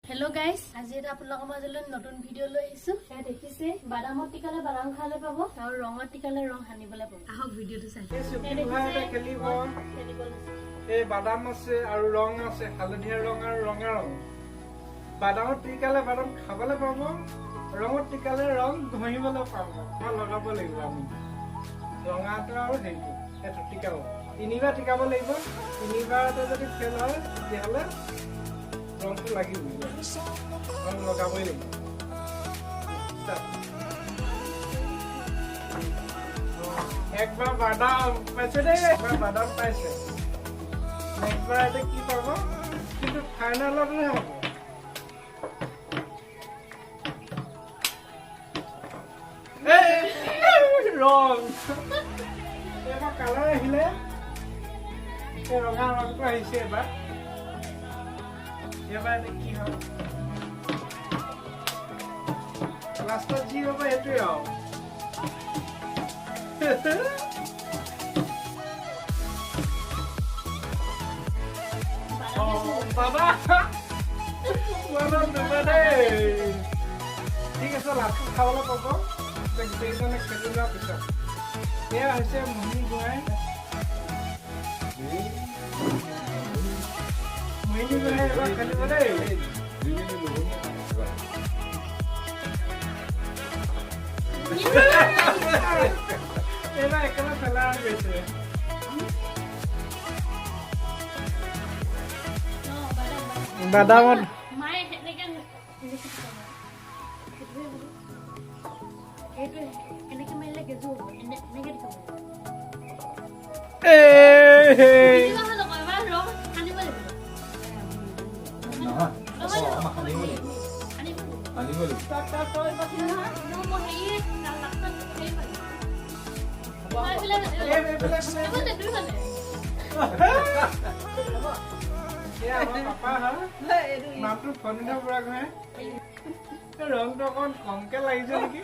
Hello guys, আজি এটা আপোনালোকৰ মাজলৈ নতুন ভিডিও লৈ আহিছো। এ দেখিছে বাদামৰ টিকালে বাদাম খালে পাব আৰু ৰঙৰ টিকালে ৰং হানিবলৈ পাব। আহক ভিডিওটো চাই। এই বাদাম আছে আৰু ৰং আছে, হালধীয়া ৰং আৰু ৰঙা ৰং। বাদামৰ টিকালে বাদাম খাবলৈ পাব, ৰঙৰ টিকালে ৰং ঘঁহিবলৈ পাব। লগাব লাগিব আমি ৰঙাটো আৰু সেইটো সেইটো টিকাব। তিনিবাৰ টিকাব লাগিব। তিনিবাৰতে যদি ফেল হয় তেতিয়াহ'লে ৰংটো লাগিব, ৰং লগাবই লাগিব। একবাৰ বাদাম পাইছে দেই, একবাৰ বাদাম পাইছে, একবাৰ এতিয়া কি পাব, কিন্তু ফাইনেলতহে হ'ব। ৰং এবাৰ কালাৰ আহিলে, ৰঙা ৰংটো আহিছে এবাৰ। এবাৰ কি হ'ব, লাষ্টত যি হ'ব সেইটোৱে আৰু। বাবা দেই, ঠিক আছে, লাষ্টত খাবলৈ পাব গোটেইজনে খেলি লোৱাৰ পিছত। এয়া হৈছে মুহি গোহাঁই। মুহি গোহাঁই এবাৰ খেলিব দেই। এইবাৰ একেবাৰে পেলাই গৈছে। বাদামত নামটো ফণিধৰ বুঢ়া গোহাঁই। ৰংটো অকণ কমকে লাগিছে নেকি,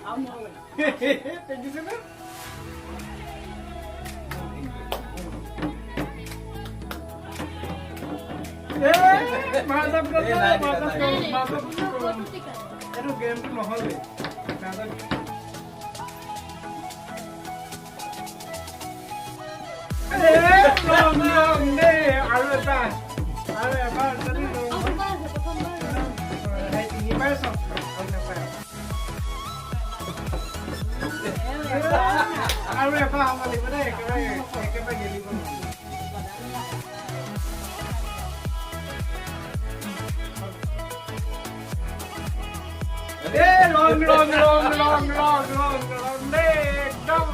দেখিছেনে? এইটো গেমটো নহলে আৰু এটা এবাৰ তিনিবাৰ চাওক আৰু এবাৰ হ'ব লাগিব দেই, একেবাৰে গেলিব ৰং ৰং ৰং ৰং ৰং ৰং ৰং দেই, একদম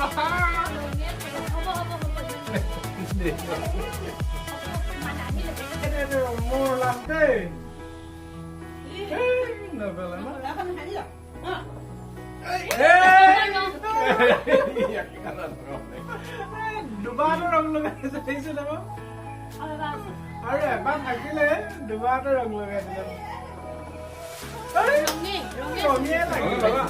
মোৰ লাভ দেই। দুবাৰটো ৰং লগাইছে, দেখিছিলে বাৰু, আৰু এবাৰ থাকিলে দুবাৰটো ৰং লগাই দিলে। ৰঙিয়ে লাগে বাবা।